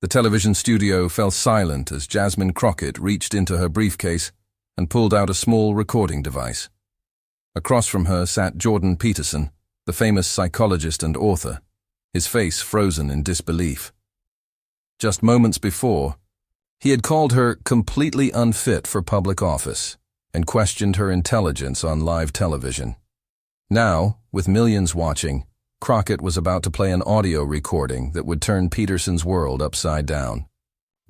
The television studio fell silent as Jasmine Crockett reached into her briefcase and pulled out a small recording device. Across from her sat Jordan Peterson, the famous psychologist and author, his face frozen in disbelief. Just moments before, he had called her completely unfit for public office and questioned her intelligence on live television. Now, with millions watching, Crockett was about to play an audio recording that would turn Peterson's world upside down.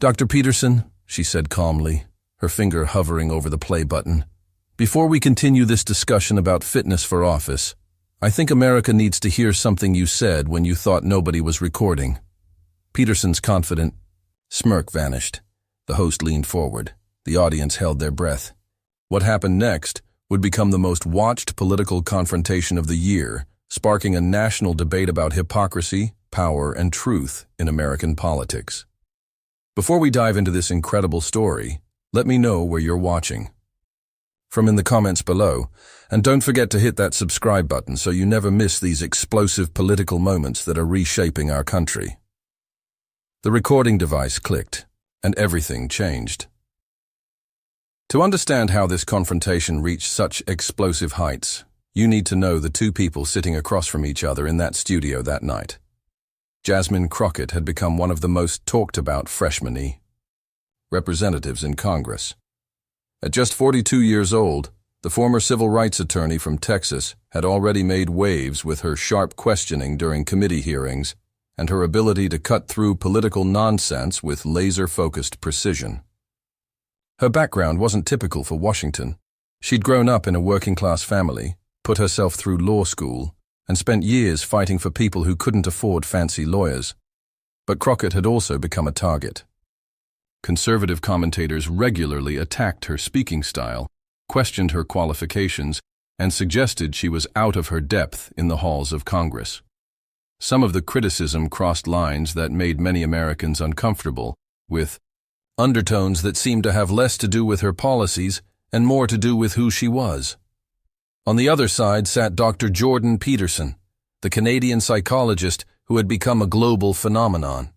"Dr. Peterson," she said calmly, her finger hovering over the play button, "before we continue this discussion about fitness for office, I think America needs to hear something you said when you thought nobody was recording." Peterson's confident smirk vanished. The host leaned forward. The audience held their breath. What happened next would become the most watched political confrontation of the year, sparking a national debate about hypocrisy, power, and truth in American politics. Before we dive into this incredible story, let me know where you're watching from in the comments below, and don't forget to hit that subscribe button so you never miss these explosive political moments that are reshaping our country. The recording device clicked, and everything changed. To understand how this confrontation reached such explosive heights, you need to know the two people sitting across from each other in that studio that night. Jasmine Crockett had become one of the most talked-about freshman representatives in Congress. At just 42 years old, the former civil rights attorney from Texas had already made waves with her sharp questioning during committee hearings and her ability to cut through political nonsense with laser-focused precision. Her background wasn't typical for Washington. She'd grown up in a working-class family, put herself through law school, and spent years fighting for people who couldn't afford fancy lawyers. But Crockett had also become a target. Conservative commentators regularly attacked her speaking style, questioned her qualifications, and suggested she was out of her depth in the halls of Congress. Some of the criticism crossed lines that made many Americans uncomfortable, with undertones that seemed to have less to do with her policies and more to do with who she was. On the other side sat Dr. Jordan Peterson, the Canadian psychologist who had become a global phenomenon.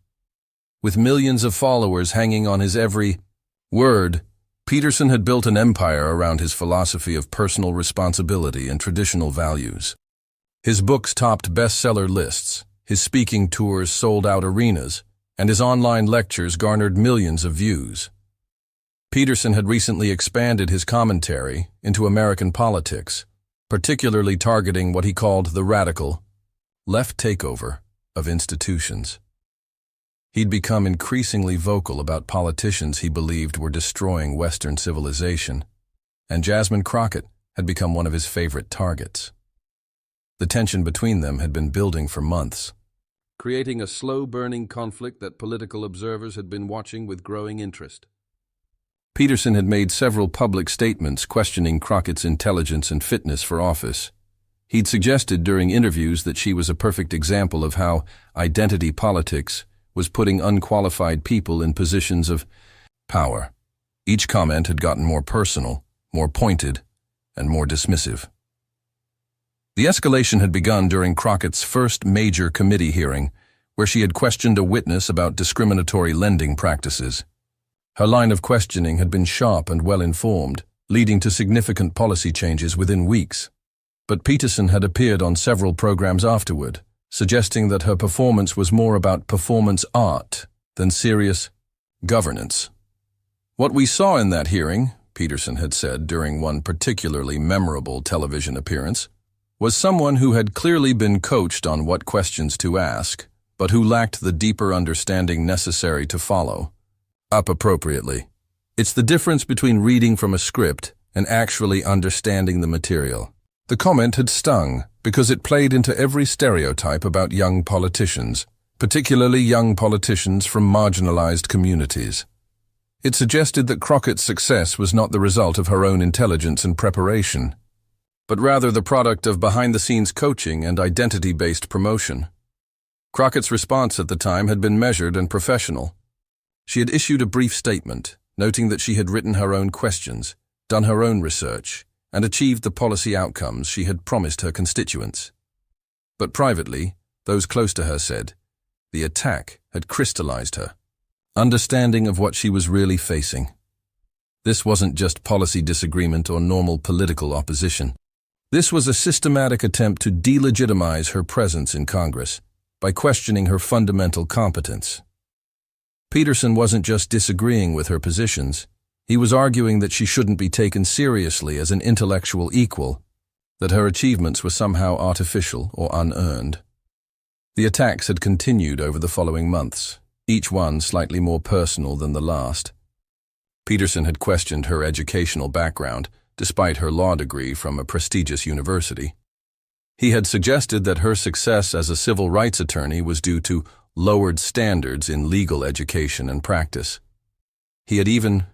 With millions of followers hanging on his every word, Peterson had built an empire around his philosophy of personal responsibility and traditional values. His books topped bestseller lists, his speaking tours sold out arenas, and his online lectures garnered millions of views. Peterson had recently expanded his commentary into American politics, particularly targeting what he called the radical left takeover of institutions. He'd become increasingly vocal about politicians he believed were destroying Western civilization, and Jasmine Crockett had become one of his favorite targets. The tension between them had been building for months, creating a slow-burning conflict that political observers had been watching with growing interest. Peterson had made several public statements questioning Crockett's intelligence and fitness for office. He'd suggested during interviews that she was a perfect example of how identity politics was putting unqualified people in positions of power. Each comment had gotten more personal, more pointed, and more dismissive. The escalation had begun during Crockett's first major committee hearing, where she had questioned a witness about discriminatory lending practices. Her line of questioning had been sharp and well-informed, leading to significant policy changes within weeks. But Peterson had appeared on several programs afterward, suggesting that her performance was more about performance art than serious governance. "What we saw in that hearing," Peterson had said during one particularly memorable television appearance, "was someone who had clearly been coached on what questions to ask, but who lacked the deeper understanding necessary to follow up appropriately. It's the difference between reading from a script and actually understanding the material." The comment had stung because it played into every stereotype about young politicians, particularly young politicians from marginalized communities. It suggested that Crockett's success was not the result of her own intelligence and preparation, but rather the product of behind-the-scenes coaching and identity-based promotion. Crockett's response at the time had been measured and professional. She had issued a brief statement, noting that she had written her own questions, done her own research, and achieved the policy outcomes she had promised her constituents. But privately, those close to her said, the attack had crystallized her. understanding of what she was really facing. This wasn't just policy disagreement or normal political opposition. This was a systematic attempt to delegitimize her presence in Congress by questioning her fundamental competence. Peterson wasn't just disagreeing with her positions, he was arguing that she shouldn't be taken seriously as an intellectual equal, that her achievements were somehow artificial or unearned. The attacks had continued over the following months, each one slightly more personal than the last. Peterson had questioned her educational background, despite her law degree from a prestigious university. He had suggested that her success as a civil rights attorney was due to lowered standards in legal education and practice. He had even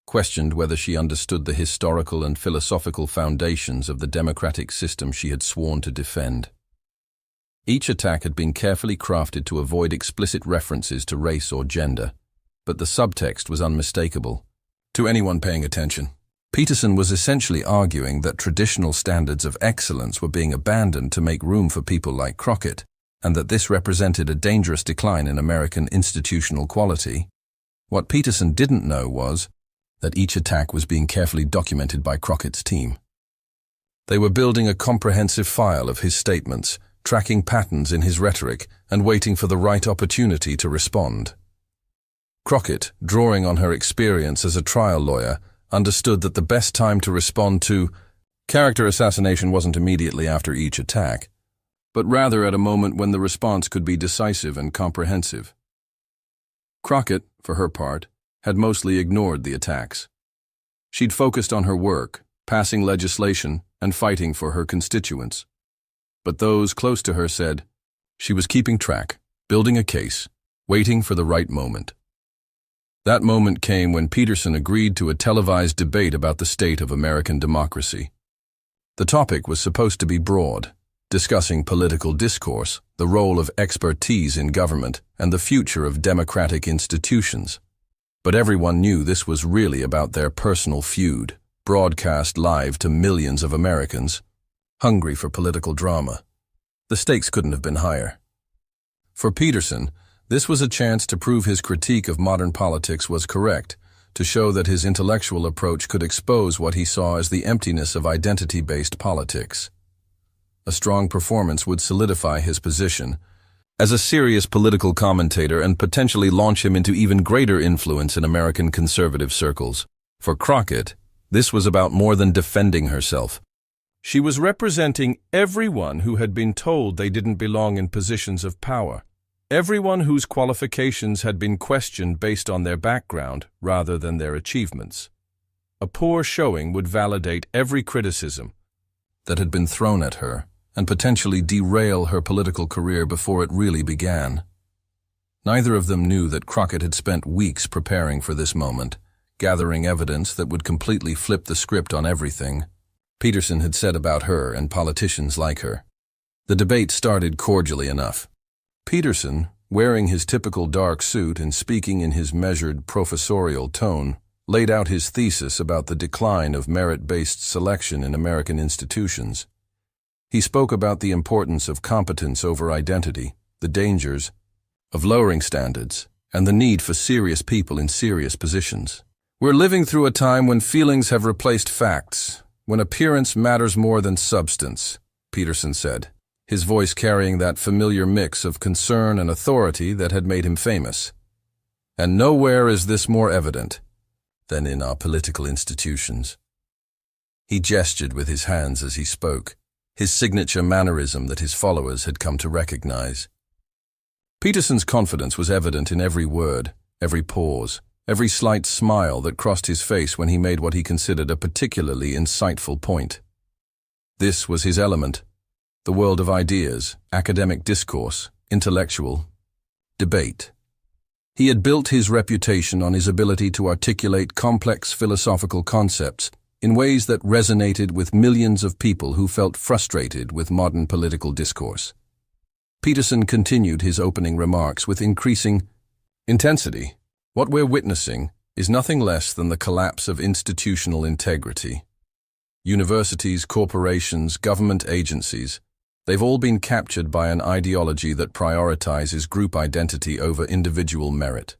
questioned whether she understood the historical and philosophical foundations of the democratic system she had sworn to defend. Each attack had been carefully crafted to avoid explicit references to race or gender, but the subtext was unmistakable. To anyone paying attention, Peterson was essentially arguing that traditional standards of excellence were being abandoned to make room for people like Crockett, and that this represented a dangerous decline in American institutional quality. What Peterson didn't know was that each attack was being carefully documented by Crockett's team. They were building a comprehensive file of his statements, tracking patterns in his rhetoric, and waiting for the right opportunity to respond. Crockett, drawing on her experience as a trial lawyer, understood that the best time to respond to character assassination wasn't immediately after each attack, but rather at a moment when the response could be decisive and comprehensive. Crockett, for her part, had mostly ignored the attacks. She'd focused on her work, passing legislation, and fighting for her constituents. But those close to her said she was keeping track, building a case, waiting for the right moment. That moment came when Peterson agreed to a televised debate about the state of American democracy. The topic was supposed to be broad, discussing political discourse, the role of expertise in government, and the future of democratic institutions. But everyone knew this was really about their personal feud, broadcast live to millions of Americans, hungry for political drama. The stakes couldn't have been higher. For Peterson, this was a chance to prove his critique of modern politics was correct, to show that his intellectual approach could expose what he saw as the emptiness of identity-based politics. A strong performance would solidify his position as a serious political commentator and potentially launch him into even greater influence in American conservative circles. For Crockett, this was about more than defending herself. She was representing everyone who had been told they didn't belong in positions of power, everyone whose qualifications had been questioned based on their background rather than their achievements. A poor showing would validate every criticism that had been thrown at her and potentially derail her political career before it really began. Neither of them knew that Crockett had spent weeks preparing for this moment, gathering evidence that would completely flip the script on everything Peterson had said about her and politicians like her. The debate started cordially enough. Peterson, wearing his typical dark suit and speaking in his measured professorial tone, laid out his thesis about the decline of merit-based selection in American institutions. He spoke about the importance of competence over identity, the dangers of lowering standards, and the need for serious people in serious positions. We're living through a time when feelings have replaced facts, when appearance matters more than substance, Peterson said, his voice carrying that familiar mix of concern and authority that had made him famous. And nowhere is this more evident than in our political institutions. He gestured with his hands as he spoke, his signature mannerism that his followers had come to recognize. Peterson's confidence was evident in every word, every pause, every slight smile that crossed his face when he made what he considered a particularly insightful point. This was his element, the world of ideas, academic discourse, intellectual debate. He had built his reputation on his ability to articulate complex philosophical concepts in ways that resonated with millions of people who felt frustrated with modern political discourse. Peterson continued his opening remarks with increasing intensity. What we're witnessing is nothing less than the collapse of institutional integrity. Universities, corporations, government agencies, they've all been captured by an ideology that prioritizes group identity over individual merit.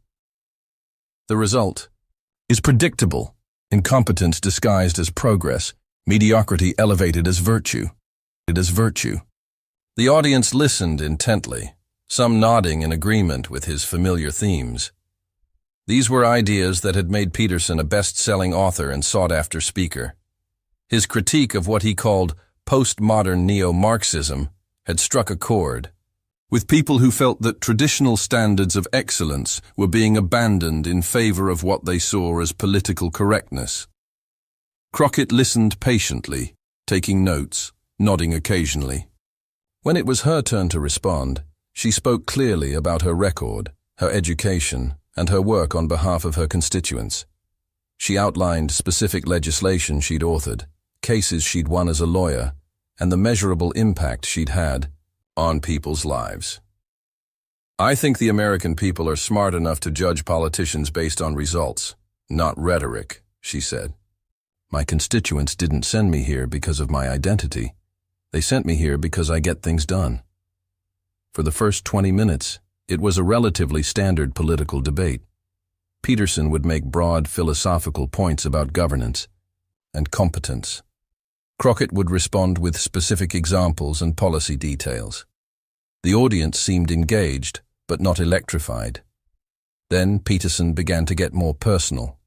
The result is predictable: incompetence disguised as progress, mediocrity elevated as virtue. The audience listened intently, some nodding in agreement with his familiar themes. These were ideas that had made Peterson a best-selling author and sought-after speaker. His critique of what he called postmodern neo-Marxism had struck a chord with people who felt that traditional standards of excellence were being abandoned in favor of what they saw as political correctness. Crockett listened patiently, taking notes, nodding occasionally. When it was her turn to respond, she spoke clearly about her record, her education, and her work on behalf of her constituents. She outlined specific legislation she'd authored, cases she'd won as a lawyer, and the measurable impact she'd had on people's lives. I think the American people are smart enough to judge politicians based on results, not rhetoric, she said. My constituents didn't send me here because of my identity. They sent me here because I get things done. For the first 20 minutes, it was a relatively standard political debate. Peterson would make broad philosophical points about governance and competence. Crockett would respond with specific examples and policy details. The audience seemed engaged, but not electrified. Then Peterson began to get more personal.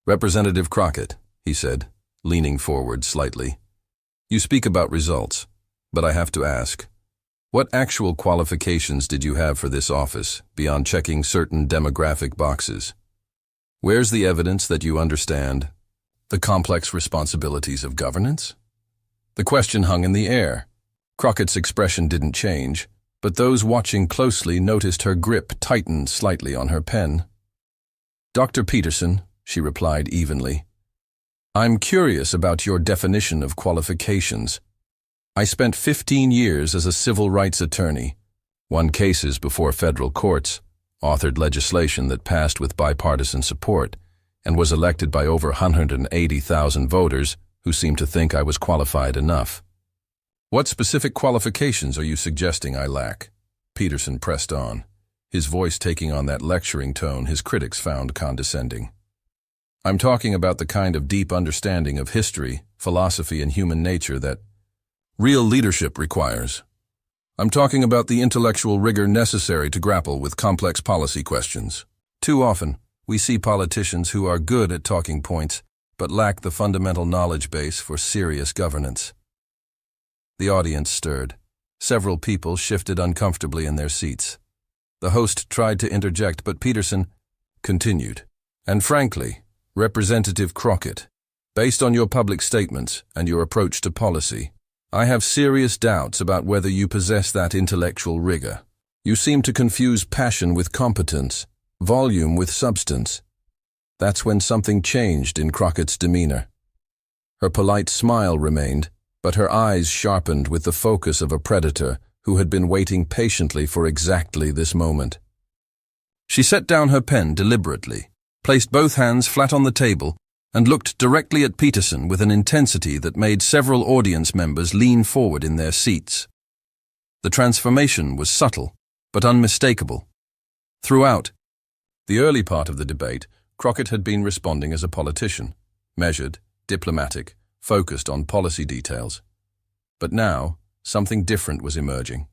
"Representative Crockett," he said, leaning forward slightly, "you speak about results, but I have to ask, what actual qualifications did you have for this office, beyond checking certain demographic boxes? Where's the evidence that you understand the complex responsibilities of governance?" The question hung in the air. Crockett's expression didn't change, but those watching closely noticed her grip tighten slightly on her pen. "Dr. Peterson," she replied evenly, "I'm curious about your definition of qualifications. I spent 15 years as a civil rights attorney, won cases before federal courts, authored legislation that passed with bipartisan support, and was elected by over 180,000 voters who seemed to think I was qualified enough. What specific qualifications are you suggesting I lack?" Peterson pressed on, his voice taking on that lecturing tone his critics found condescending. "I'm talking about the kind of deep understanding of history, philosophy, and human nature that real leadership requires. I'm talking about the intellectual rigor necessary to grapple with complex policy questions. Too often, we see politicians who are good at talking points, but lack the fundamental knowledge base for serious governance." The audience stirred. Several people shifted uncomfortably in their seats. The host tried to interject, but Peterson continued. "And frankly, Representative Crockett, based on your public statements and your approach to policy, I have serious doubts about whether you possess that intellectual rigor. You seem to confuse passion with competence, volume with substance." That's when something changed in Crockett's demeanor. Her polite smile remained, but her eyes sharpened with the focus of a predator who had been waiting patiently for exactly this moment. She set down her pen deliberately, placed both hands flat on the table, and looked directly at Peterson with an intensity that made several audience members lean forward in their seats. The transformation was subtle, but unmistakable. Throughout the early part of the debate, Crockett had been responding as a politician, measured, diplomatic, focused on policy details. But now, something different was emerging.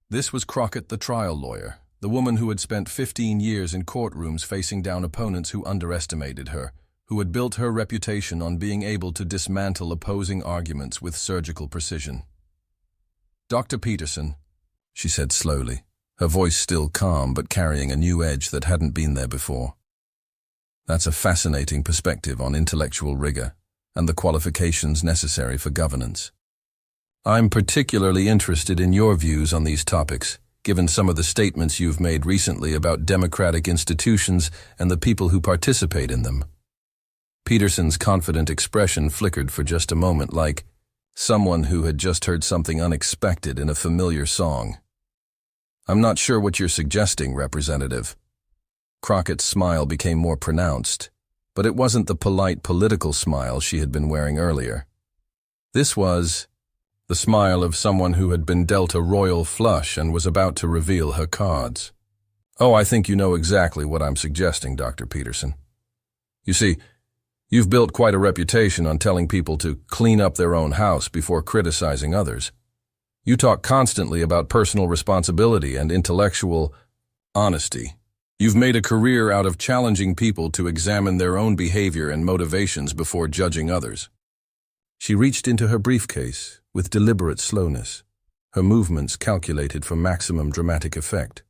This was Crockett, the trial lawyer, the woman who had spent 15 years in courtrooms facing down opponents who underestimated her, who had built her reputation on being able to dismantle opposing arguments with surgical precision. "Dr. Peterson," she said slowly, her voice still calm but carrying a new edge that hadn't been there before. "That's a fascinating perspective on intellectual rigor and the qualifications necessary for governance. I'm particularly interested in your views on these topics, given some of the statements you've made recently about democratic institutions and the people who participate in them." Peterson's confident expression flickered for just a moment, like someone who had just heard something unexpected in a familiar song. "I'm not sure what you're suggesting, Representative." Crockett's smile became more pronounced, but it wasn't the polite political smile she had been wearing earlier. This was the smile of someone who had been dealt a royal flush and was about to reveal her cards. Oh, I think you know exactly what I'm suggesting, Dr. Peterson. You see, you've built quite a reputation on telling people to clean up their own house before criticizing others. You talk constantly about personal responsibility and intellectual honesty. You've made a career out of challenging people to examine their own behavior and motivations before judging others. She reached into her briefcase with deliberate slowness, her movements calculated for maximum dramatic effect.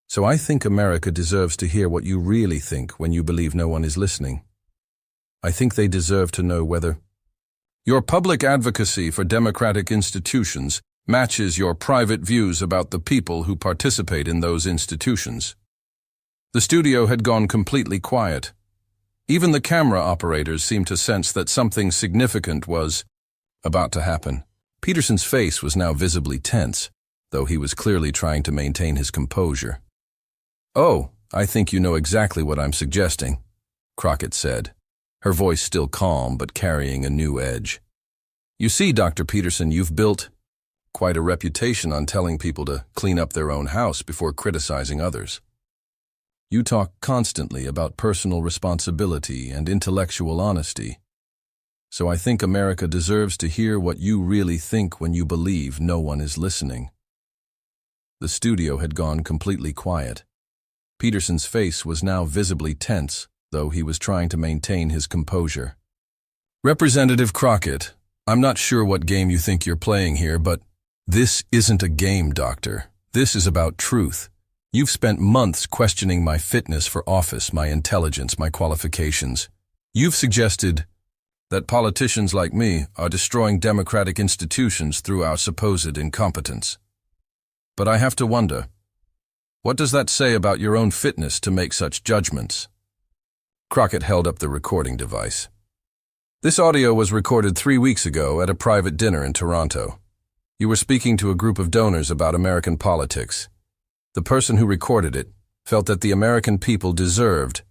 So I think America deserves to hear what you really think when you believe no one is listening. I think they deserve to know whether your public advocacy for democratic institutions matches your private views about the people who participate in those institutions. The studio had gone completely quiet. Even the camera operators seemed to sense that something significant was about to happen. Peterson's face was now visibly tense, though he was clearly trying to maintain his composure. "Oh, I think you know exactly what I'm suggesting," Crockett said, her voice still calm but carrying a new edge. "You see, Dr. Peterson, you've built quite a reputation on telling people to clean up their own house before criticizing others. You talk constantly about personal responsibility and intellectual honesty. So I think America deserves to hear what you really think when you believe no one is listening." The studio had gone completely quiet. Peterson's face was now visibly tense, though he was trying to maintain his composure. "Representative Crockett, I'm not sure what game you think you're playing here, but this isn't a game, Doctor. This is about truth. You've spent months questioning my fitness for office, my intelligence, my qualifications. You've suggested that politicians like me are destroying democratic institutions through our supposed incompetence. But I have to wonder, what does that say about your own fitness to make such judgments?" Crockett held up the recording device. "This audio was recorded 3 weeks ago at a private dinner in Toronto. You were speaking to a group of donors about American politics. The person who recorded it felt that the American people deserved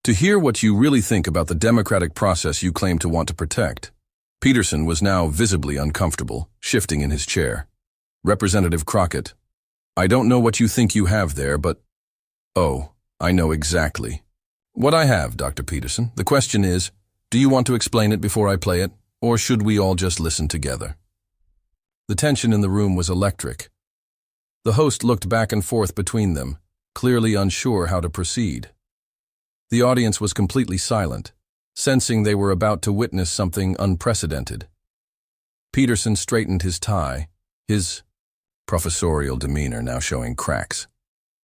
to hear what you really think about the democratic process you claim to want to protect." Peterson was now visibly uncomfortable, shifting in his chair. "Representative Crockett, I don't know what you think you have there, but oh, I know exactly what I have, Dr. Peterson. The question is, do you want to explain it before I play it, or should we all just listen together?" The tension in the room was electric. The host looked back and forth between them, clearly unsure how to proceed. The audience was completely silent, sensing they were about to witness something unprecedented. Peterson straightened his tie, his professorial demeanor now showing cracks.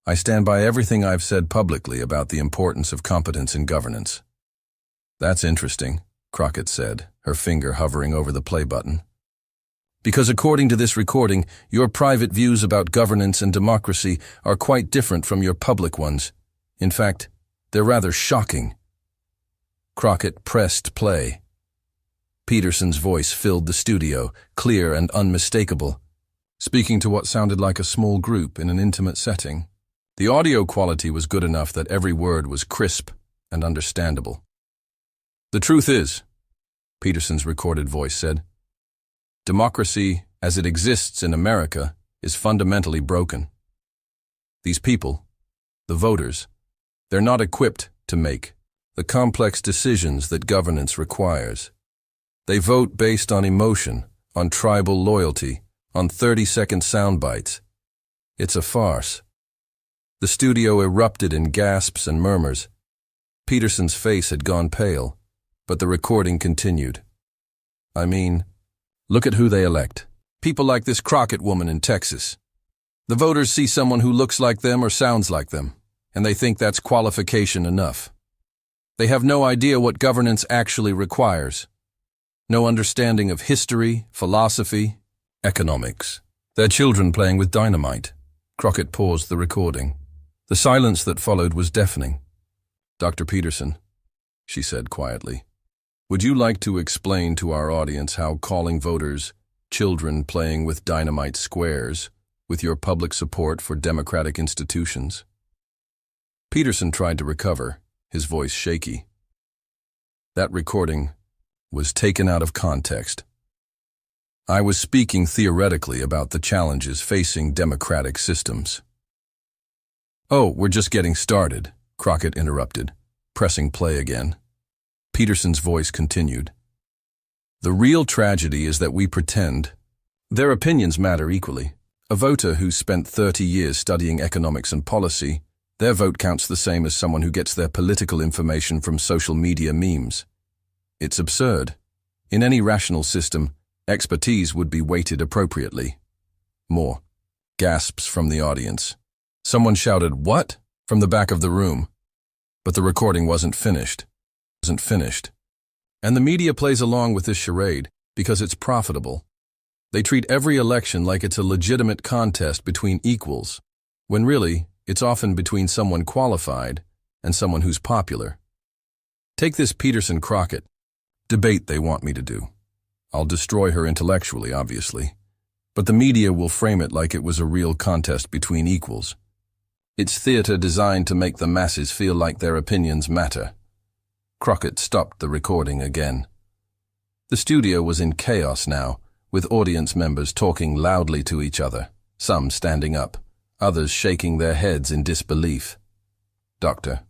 "I stand by everything I've said publicly about the importance of competence in governance." "That's interesting," Crockett said, her finger hovering over the play button. "Because according to this recording, your private views about governance and democracy are quite different from your public ones. In fact, they're rather shocking." Crockett pressed play. Peterson's voice filled the studio, clear and unmistakable, speaking to what sounded like a small group in an intimate setting. The audio quality was good enough that every word was crisp and understandable. "The truth is," Peterson's recorded voice said, "democracy, as it exists in America, is fundamentally broken. These people, the voters, they're not equipped to make the complex decisions that governance requires. They vote based on emotion, on tribal loyalty, on 30-second sound bites. It's a farce." The studio erupted in gasps and murmurs. Peterson's face had gone pale, but the recording continued. "I mean, look at who they elect. People like this Crockett woman in Texas. The voters see someone who looks like them or sounds like them, and they think that's qualification enough. They have no idea what governance actually requires. No understanding of history, philosophy, economics. They're children playing with dynamite." Crockett paused the recording. The silence that followed was deafening. "Dr. Peterson," she said quietly, "would you like to explain to our audience how calling voters children playing with dynamite squares with your public support for democratic institutions?" Peterson tried to recover, his voice shaky. "That recording was taken out of context. I was speaking theoretically about the challenges facing democratic systems." "Oh, we're just getting started," Crockett interrupted, pressing play again. Peterson's voice continued. "The real tragedy is that we pretend. Their opinions matter equally. A voter who's spent 30 years studying economics and policy, their vote counts the same as someone who gets their political information from social media memes. It's absurd. In any rational system, expertise would be weighted appropriately." More gasps from the audience. Someone shouted, "What?" from the back of the room. But the recording wasn't finished. And the media plays along with this charade because it's profitable. They treat every election like it's a legitimate contest between equals, when really, it's often between someone qualified and someone who's popular. Take this Peterson-Crockett debate they want me to do. I'll destroy her intellectually, obviously, but the media will frame it like it was a real contest between equals. It's theater designed to make the masses feel like their opinions matter. Crockett stopped the recording again. The studio was in chaos now, with audience members talking loudly to each other, some standing up, others shaking their heads in disbelief. "Dr.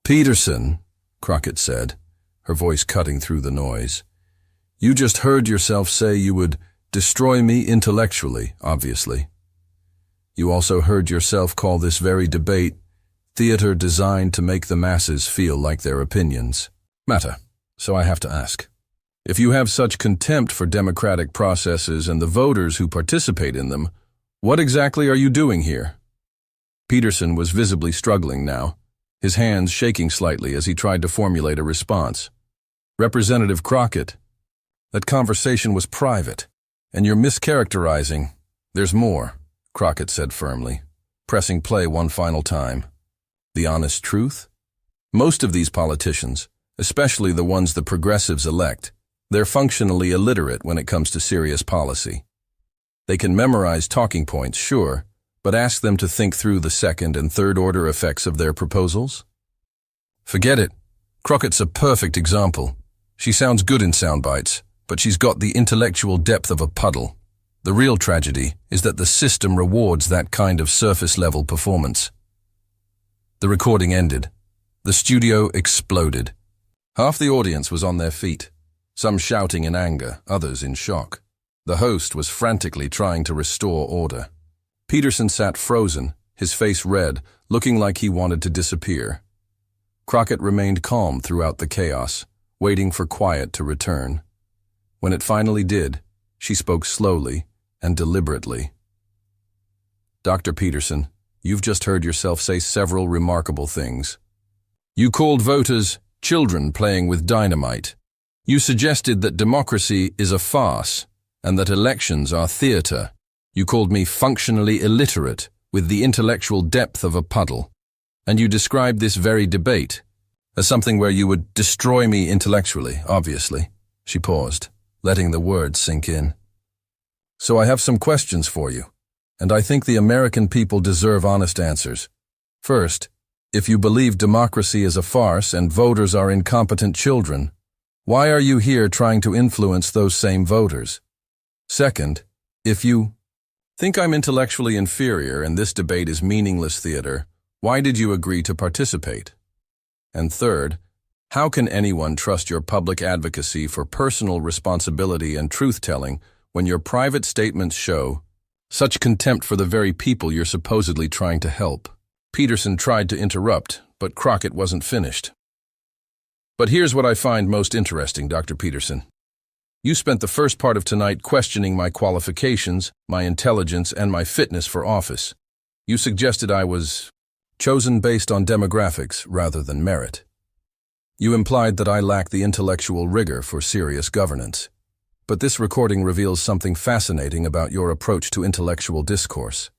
Peterson," Crockett said, her voice cutting through the noise, "you just heard yourself say you would destroy me intellectually, obviously. You also heard yourself call this very debate theater designed to make the masses feel like their opinions matter. So I have to ask, if you have such contempt for democratic processes and the voters who participate in them, what exactly are you doing here?" Peterson was visibly struggling now, his hands shaking slightly as he tried to formulate a response. "Representative Crockett, that conversation was private, and you're mischaracterizing. There's more," Crockett said firmly, pressing play one final time. "The honest truth? Most of these politicians, especially the ones the progressives elect, they're functionally illiterate when it comes to serious policy. They can memorize talking points, sure, but ask them to think through the second and third order effects of their proposals? Forget it. Crockett's a perfect example. She sounds good in sound bites, but she's got the intellectual depth of a puddle. The real tragedy is that the system rewards that kind of surface-level performance." The recording ended. The studio exploded. Half the audience was on their feet, some shouting in anger, others in shock. The host was frantically trying to restore order. Peterson sat frozen, his face red, looking like he wanted to disappear. Crockett remained calm throughout the chaos, waiting for quiet to return. When it finally did, she spoke slowly and deliberately. "Dr. Peterson, you've just heard yourself say several remarkable things. You called voters children playing with dynamite. You suggested that democracy is a farce and that elections are theater. You called me functionally illiterate with the intellectual depth of a puddle. And you described this very debate as something where you would destroy me intellectually, obviously." She paused, letting the words sink in. "So I have some questions for you, and I think the American people deserve honest answers. First, if you believe democracy is a farce and voters are incompetent children, why are you here trying to influence those same voters? Second, if you think I'm intellectually inferior and this debate is meaningless theater, why did you agree to participate? And third, how can anyone trust your public advocacy for personal responsibility and truth-telling when your private statements show such contempt for the very people you're supposedly trying to help?" Peterson tried to interrupt, but Crockett wasn't finished. "But here's what I find most interesting, Dr. Peterson. You spent the first part of tonight questioning my qualifications, my intelligence, and my fitness for office. You suggested I was chosen based on demographics rather than merit. You implied that I lack the intellectual rigor for serious governance. But this recording reveals something fascinating about your approach to intellectual discourse."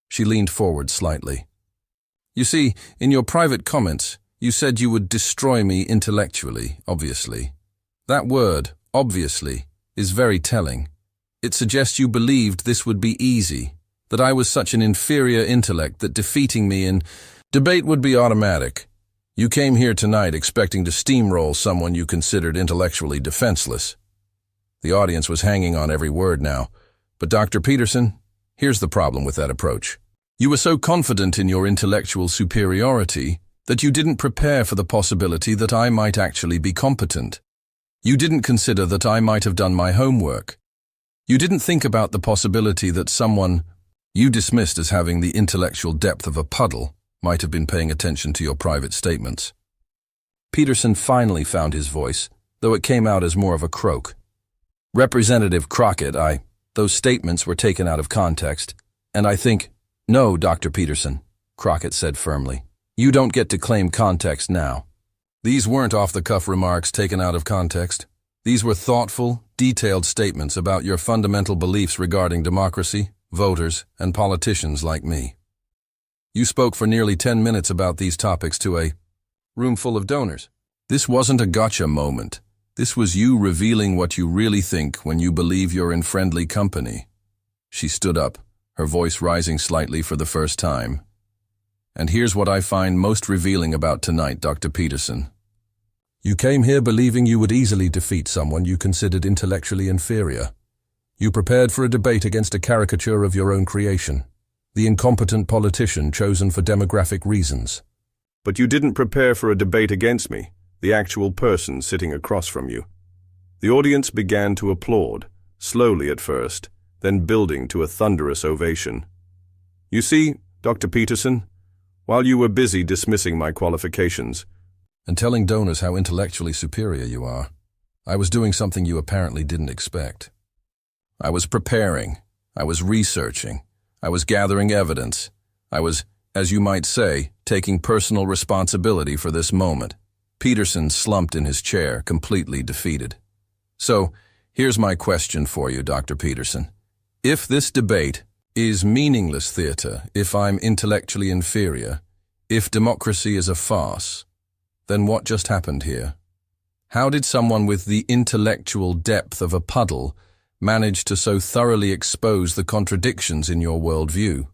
She leaned forward slightly. "You see, in your private comments, you said you would destroy me intellectually, obviously. That word, obviously, is very telling. It suggests you believed this would be easy, that I was such an inferior intellect that defeating me in debate would be automatic. You came here tonight expecting to steamroll someone you considered intellectually defenseless." The audience was hanging on every word now. "But Dr. Peterson, here's the problem with that approach. You were so confident in your intellectual superiority that you didn't prepare for the possibility that I might actually be competent. You didn't consider that I might have done my homework. You didn't think about the possibility that someone you dismissed as having the intellectual depth of a puddle might have been paying attention to your private statements. Peterson finally found his voice, though it came out as more of a croak. Representative Crockett, those statements were taken out of context, and I think— No, Dr. Peterson, Crockett said firmly. You don't get to claim context now. These weren't off-the-cuff remarks taken out of context. These were thoughtful, detailed statements about your fundamental beliefs regarding democracy, voters, and politicians like me. You spoke for nearly 10 minutes about these topics to a room full of donors. This wasn't a gotcha moment. This was you revealing what you really think when you believe you're in friendly company. She stood up, her voice rising slightly for the first time. And here's what I find most revealing about tonight, Dr. Peterson. You came here believing you would easily defeat someone you considered intellectually inferior. You prepared for a debate against a caricature of your own creation, the incompetent politician chosen for demographic reasons. But you didn't prepare for a debate against me, the actual person sitting across from you. The audience began to applaud, slowly at first, then building to a thunderous ovation. You see, Dr. Peterson, while you were busy dismissing my qualifications and telling donors how intellectually superior you are, I was doing something you apparently didn't expect. I was preparing, I was researching, I was gathering evidence, I was, as you might say, taking personal responsibility for this moment. Peterson slumped in his chair, completely defeated. So, here's my question for you, Dr. Peterson. If this debate is meaningless theater, if I'm intellectually inferior, if democracy is a farce, then what just happened here? How did someone with the intellectual depth of a puddle manage to so thoroughly expose the contradictions in your worldview?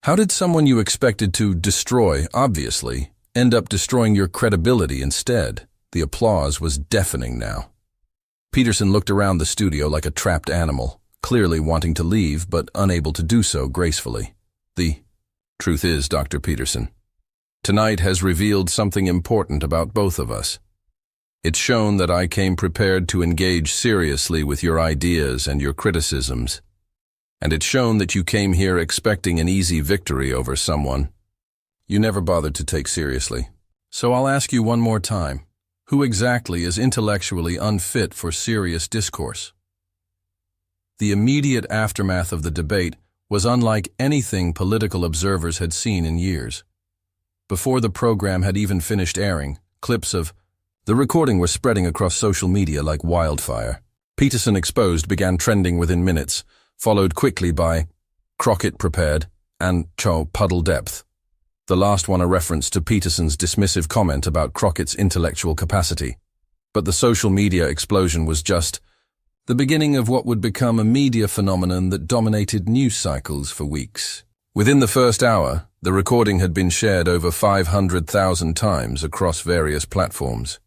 How did someone you expected to destroy, obviously, end up destroying your credibility instead? The applause was deafening now. Peterson looked around the studio like a trapped animal, clearly wanting to leave but unable to do so gracefully. The truth is, Dr. Peterson, tonight has revealed something important about both of us. It's shown that I came prepared to engage seriously with your ideas and your criticisms. And it's shown that you came here expecting an easy victory over someone you never bothered to take seriously. So I'll ask you one more time. Who exactly is intellectually unfit for serious discourse? The immediate aftermath of the debate was unlike anything political observers had seen in years. Before the program had even finished airing, clips of the recording were spreading across social media like wildfire. Peterson exposed began trending within minutes, followed quickly by Crockett prepared and puddle depth. The last one a reference to Peterson's dismissive comment about Crockett's intellectual capacity. But the social media explosion was just the beginning of what would become a media phenomenon that dominated news cycles for weeks. Within the first hour, the recording had been shared over 500,000 times across various platforms.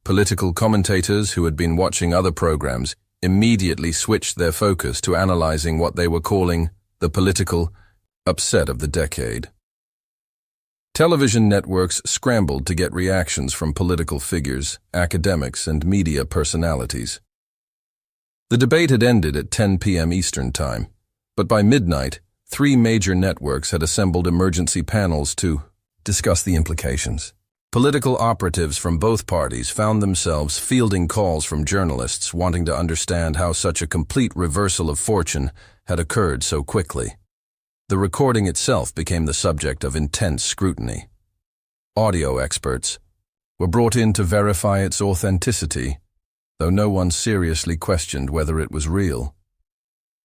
Political commentators who had been watching other programs immediately switched their focus to analyzing what they were calling the political upset of the decade. Television networks scrambled to get reactions from political figures, academics, and media personalities. The debate had ended at 10 p.m. Eastern Time, but by midnight, 3 major networks had assembled emergency panels to discuss the implications. Political operatives from both parties found themselves fielding calls from journalists wanting to understand how such a complete reversal of fortune had occurred so quickly. The recording itself became the subject of intense scrutiny. Audio experts were brought in to verify its authenticity, though no one seriously questioned whether it was real.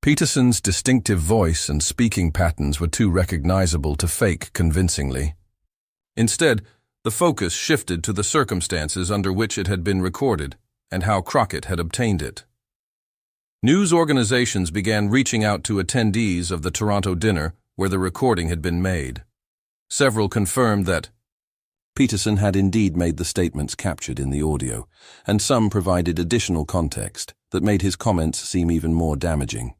Peterson's distinctive voice and speaking patterns were too recognizable to fake convincingly. Instead, the focus shifted to the circumstances under which it had been recorded and how Crockett had obtained it. News organizations began reaching out to attendees of the Toronto dinner where the recording had been made. Several confirmed that Peterson had indeed made the statements captured in the audio, and some provided additional context that made his comments seem even more damaging.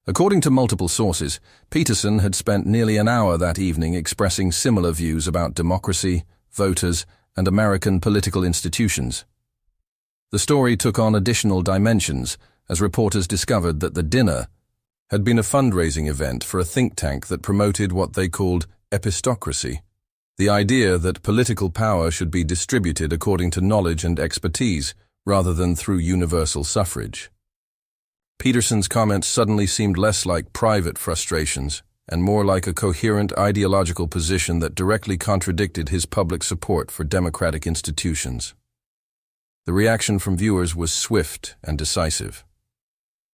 According to multiple sources, Peterson had spent nearly an hour that evening expressing similar views about democracy, voters, and American political institutions. The story took on additional dimensions as reporters discovered that the dinner had been a fundraising event for a think tank that promoted what they called epistocracy, the idea that political power should be distributed according to knowledge and expertise rather than through universal suffrage. Peterson's comments suddenly seemed less like private frustrations and more like a coherent ideological position that directly contradicted his public support for democratic institutions. The reaction from viewers was swift and decisive.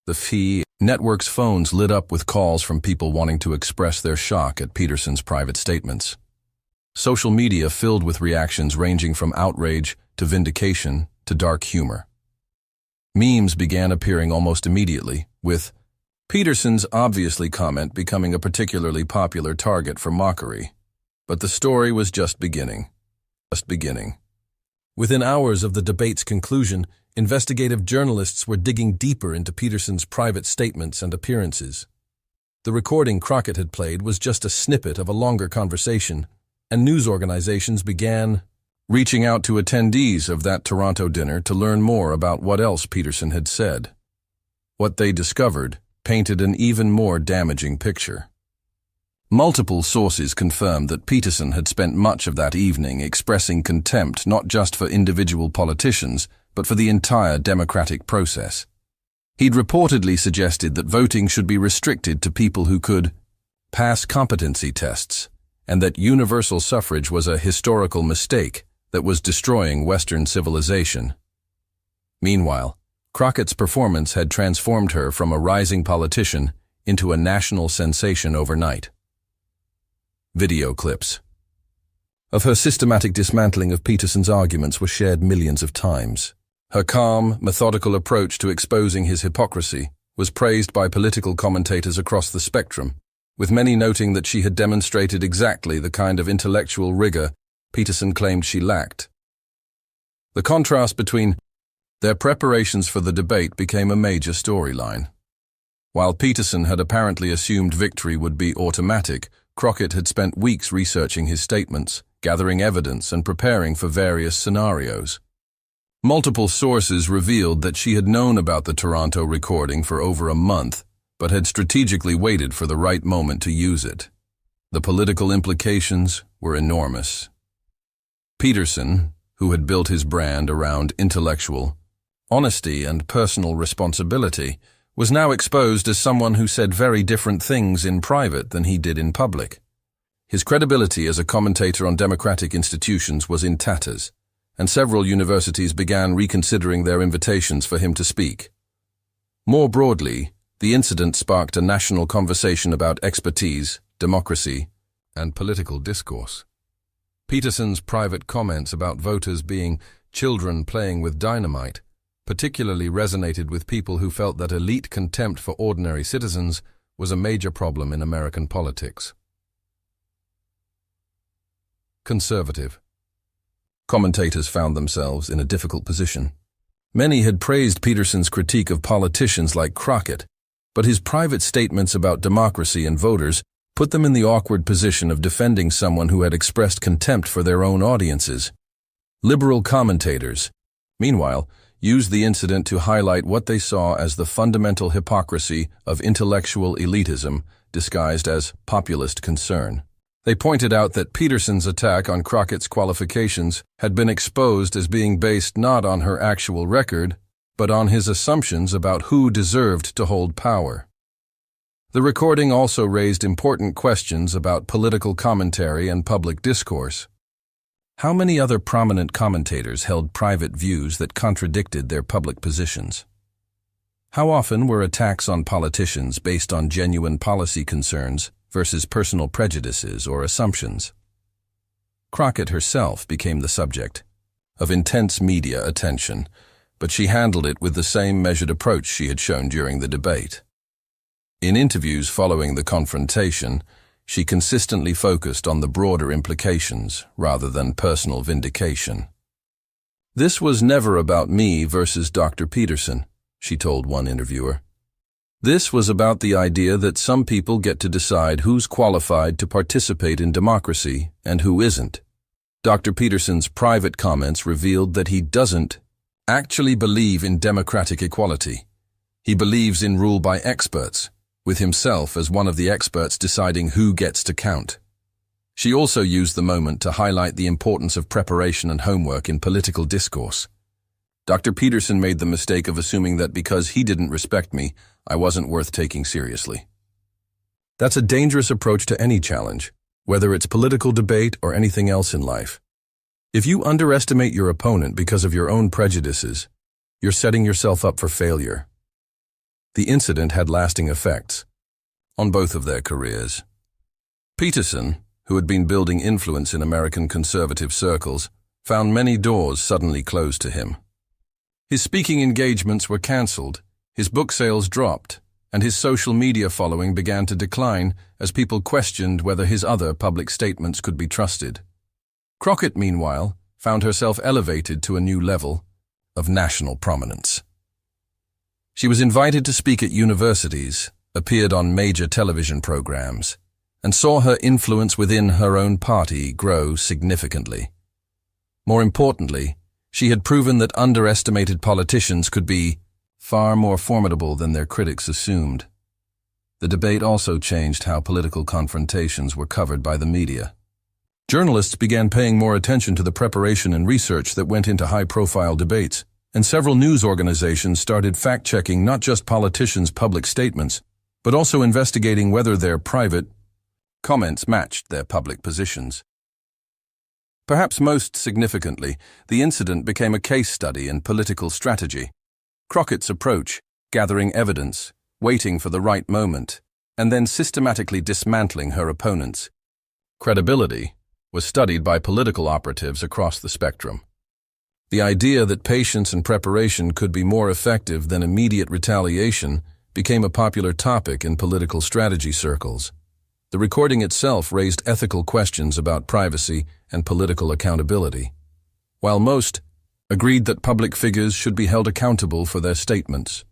The FE network's phones lit up with calls from people wanting to express their shock at Peterson's private statements. Social media filled with reactions ranging from outrage to vindication to dark humor. Memes began appearing almost immediately, with Peterson's obviously comment becoming a particularly popular target for mockery. But the story was just beginning. Within hours of the debate's conclusion, investigative journalists were digging deeper into Peterson's private statements and appearances. The recording Crockett had played was just a snippet of a longer conversation, and news organizations began reaching out to attendees of that Toronto dinner to learn more about what else Peterson had said. What they discovered painted an even more damaging picture. Multiple sources confirmed that Peterson had spent much of that evening expressing contempt not just for individual politicians, but for the entire democratic process. He'd reportedly suggested that voting should be restricted to people who could pass competency tests, and that universal suffrage was a historical mistake that was destroying Western civilization. Meanwhile, Crockett's performance had transformed her from a rising politician into a national sensation overnight. Video clips of her systematic dismantling of Peterson's arguments were shared millions of times. Her calm, methodical approach to exposing his hypocrisy was praised by political commentators across the spectrum, with many noting that she had demonstrated exactly the kind of intellectual rigor Peterson claimed she lacked. The contrast between their preparations for the debate became a major storyline. While Peterson had apparently assumed victory would be automatic, Crockett had spent weeks researching his statements, gathering evidence, and preparing for various scenarios. Multiple sources revealed that she had known about the Toronto recording for over a month, but had strategically waited for the right moment to use it. The political implications were enormous. Peterson, who had built his brand around intellectual honesty and personal responsibility, was now exposed as someone who said very different things in private than he did in public. His credibility as a commentator on democratic institutions was in tatters, and several universities began reconsidering their invitations for him to speak. More broadly, the incident sparked a national conversation about expertise, democracy, and political discourse. Peterson's private comments about voters being children playing with dynamite particularly resonated with people who felt that elite contempt for ordinary citizens was a major problem in American politics. Conservative. Commentators found themselves in a difficult position. Many had praised Peterson's critique of politicians like Crockett, but his private statements about democracy and voters put them in the awkward position of defending someone who had expressed contempt for their own audiences. Liberal commentators, meanwhile, used the incident to highlight what they saw as the fundamental hypocrisy of intellectual elitism disguised as populist concern. They pointed out that Peterson's attack on Crockett's qualifications had been exposed as being based not on her actual record, but on his assumptions about who deserved to hold power. The recording also raised important questions about political commentary and public discourse. How many other prominent commentators held private views that contradicted their public positions? How often were attacks on politicians based on genuine policy concerns versus personal prejudices or assumptions? Crockett herself became the subject of intense media attention, but she handled it with the same measured approach she had shown during the debate. In interviews following the confrontation, she consistently focused on the broader implications rather than personal vindication. "This was never about me versus Dr. Peterson," she told one interviewer. This was about the idea that some people get to decide who's qualified to participate in democracy and who isn't. Dr. Peterson's private comments revealed that he doesn't actually believe in democratic equality. He believes in rule by experts, with himself as one of the experts deciding who gets to count. She also used the moment to highlight the importance of preparation and homework in political discourse. Dr. Peterson made the mistake of assuming that because he didn't respect me, I wasn't worth taking seriously. That's a dangerous approach to any challenge, whether it's political debate or anything else in life. If you underestimate your opponent because of your own prejudices, you're setting yourself up for failure. The incident had lasting effects on both of their careers. Peterson, who had been building influence in American conservative circles, found many doors suddenly closed to him. His speaking engagements were cancelled, his book sales dropped, and his social media following began to decline as people questioned whether his other public statements could be trusted. Crockett, meanwhile, found herself elevated to a new level of national prominence. She was invited to speak at universities, appeared on major television programs, and saw her influence within her own party grow significantly. More importantly, she had proven that underestimated politicians could be far more formidable than their critics assumed. The debate also changed how political confrontations were covered by the media. Journalists began paying more attention to the preparation and research that went into high-profile debates, and several news organizations started fact-checking not just politicians' public statements, but also investigating whether their private comments matched their public positions. Perhaps most significantly, the incident became a case study in political strategy. Crockett's approach, gathering evidence, waiting for the right moment, and then systematically dismantling her opponents' credibility, was studied by political operatives across the spectrum. The idea that patience and preparation could be more effective than immediate retaliation became a popular topic in political strategy circles. The recording itself raised ethical questions about privacy and political accountability. While most agreed that public figures should be held accountable for their statements,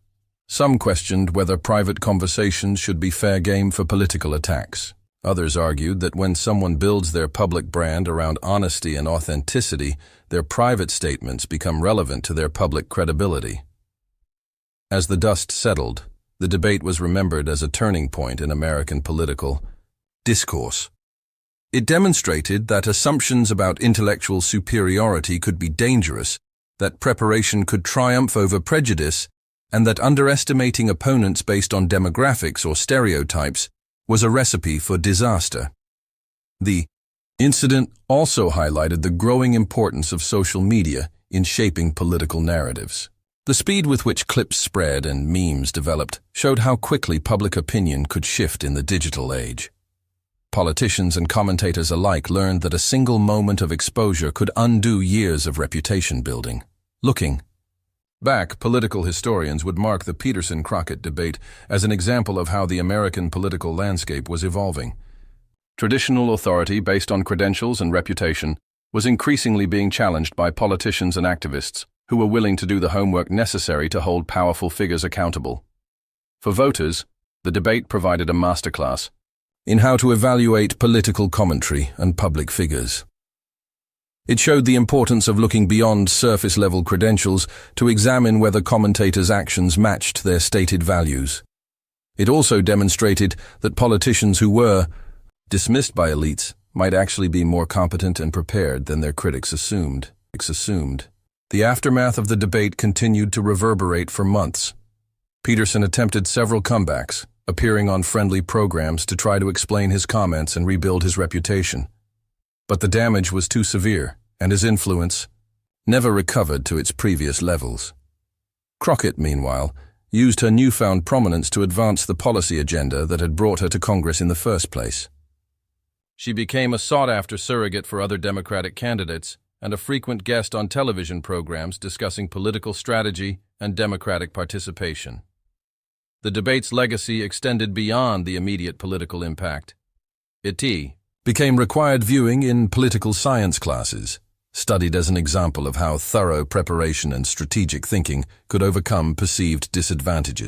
some questioned whether private conversations should be fair game for political attacks. Others argued that when someone builds their public brand around honesty and authenticity, their private statements become relevant to their public credibility. As the dust settled, the debate was remembered as a turning point in American political discourse. It demonstrated that assumptions about intellectual superiority could be dangerous, that preparation could triumph over prejudice, and that underestimating opponents based on demographics or stereotypes was a recipe for disaster. The incident also highlighted the growing importance of social media in shaping political narratives. The speed with which clips spread and memes developed showed how quickly public opinion could shift in the digital age. Politicians and commentators alike learned that a single moment of exposure could undo years of reputation building. Looking back, political historians would mark the Peterson-Crockett debate as an example of how the American political landscape was evolving. Traditional authority based on credentials and reputation was increasingly being challenged by politicians and activists who were willing to do the homework necessary to hold powerful figures accountable. For voters, the debate provided a masterclass in how to evaluate political commentary and public figures. It showed the importance of looking beyond surface-level credentials to examine whether commentators' actions matched their stated values. It also demonstrated that politicians who were dismissed by elites might actually be more competent and prepared than their critics assumed. The aftermath of the debate continued to reverberate for months. Peterson attempted several comebacks, appearing on friendly programs to try to explain his comments and rebuild his reputation. But the damage was too severe, and his influence never recovered to its previous levels. Crockett, meanwhile, used her newfound prominence to advance the policy agenda that had brought her to Congress in the first place. She became a sought-after surrogate for other Democratic candidates and a frequent guest on television programs discussing political strategy and Democratic participation. The debate's legacy extended beyond the immediate political impact. It became required viewing in political science classes, studied as an example of how thorough preparation and strategic thinking could overcome perceived disadvantages.